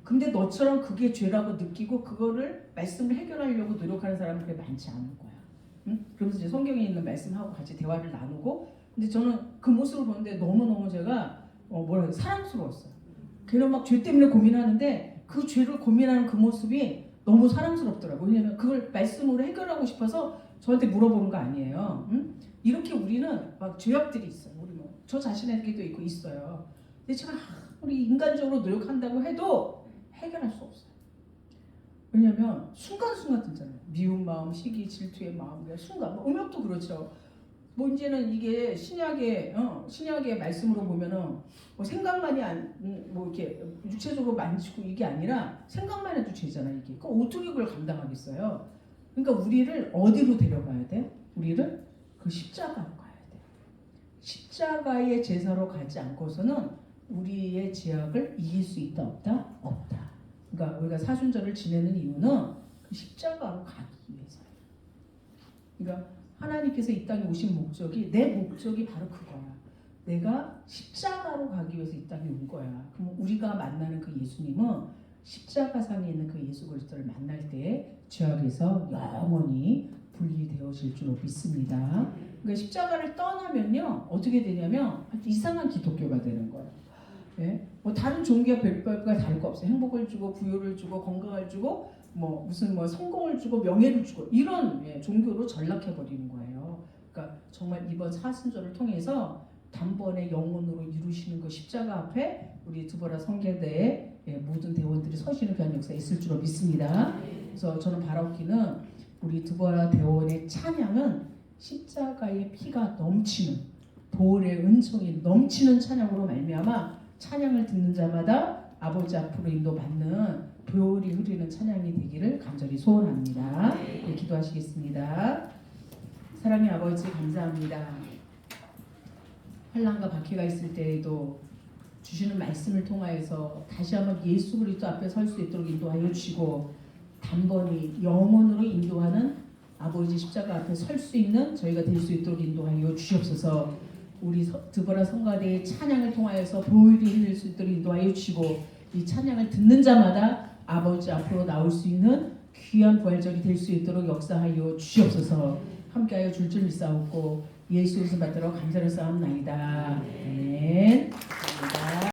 근데 너처럼 그게 죄라고 느끼고 그거를 말씀을 해결하려고 노력하는 사람은 그렇게 많지 않을 거야. 응? 그러면서 이제 성경에 있는 말씀하고 같이 대화를 나누고, 근데 저는 그 모습을 보는데 너무너무 제가 뭐라 해야 돼, 사랑스러웠어요. 걔는 막 죄 때문에 고민하는데 그 죄를 고민하는 그 모습이 너무 사랑스럽더라고요. 왜냐면 그걸 말씀으로 해결하고 싶어서 저한테 물어보는 거 아니에요. 응? 이렇게 우리는 막 죄악들이 있어요. 우리 뭐 저 자신에게도 있고 있어요. 근데 제가 우리 인간적으로 노력한다고 해도 해결할 수 없어요. 왜냐면 순간순간 들잖아요. 미운 마음, 시기, 질투의 마음, 순간. 뭐 음욕도 그렇죠. 뭐 이제는 이게 신약의 말씀으로 보면은 뭐 생각만이 뭐 이렇게 육체적으로 만지고 이게 아니라 생각만 해도 죄잖아 이게. 그럼 어떻게 그걸 감당하겠어요? 그러니까 우리를 어디로 데려가야 돼? 우리를 그 십자가로 가야 돼. 십자가의 제사로 가지 않고서는 우리의 죄악을 이길 수 있다 없다? 없다. 그러니까 우리가 사순절을 지내는 이유는 그 십자가로 가기 위해서예요. 그러니까 하나님께서 이 땅에 오신 목적이, 내 목적이 바로 그거야. 내가 십자가로 가기 위해서 이 땅에 온 거야. 그럼 우리가 만나는 그 예수님은 십자가상에 있는 그 예수 그리스도를 만날 때 죄악에서 영원히 분리되어질 줄로 믿습니다. 그러니까 십자가를 떠나면요 어떻게 되냐면 이상한 기독교가 되는 거예요. 예? 뭐 다른 종교와 별과 다를 거 없어요. 행복을 주고 부유를 주고 건강을 주고 뭐 무슨 뭐 성공을 주고 명예를 주고 이런 종교로 전락해 버리는 거예요. 그러니까 정말 이번 사순절을 통해서 단번에 영혼으로 이루시는 그 십자가 앞에 우리 두보라 성결대의 모든 대원들이 서시는 그런 역사가 있을 줄로 믿습니다. 그래서 저는 바라옵기는 우리 두보라 대원의 찬양은 십자가의 피가 넘치는 보혈의 은총이 넘치는 찬양으로 말미암아 찬양을 듣는 자마다 아버지 앞으로 인도받는 보혈이 흐르는 찬양이 되기를 간절히 소원합니다. 네, 기도하시겠습니다. 사랑의 아버지 감사합니다. 환난과 박해가 있을 때에도 주시는 말씀을 통하여서 다시 한번 예수 그리스도 앞에 설 수 있도록 인도하여 주시고 단번이 영혼으로 인도하는 아버지 십자가 앞에 설 수 있는 저희가 될 수 있도록 인도하여 주시옵소서. 우리 드보라 성가대의 찬양을 통하여서 보혈이 흘릴 수 있도록 인도하여 주시고 이 찬양을 듣는 자마다 아버지 앞으로 나올 수 있는 귀한 부활절이 될 수 있도록 역사하여 주시옵소서. 함께하여 줄 줄 믿사옵고 예수 이름 받들어 감사를 쌓옵나이다. 아멘. 감사합니다.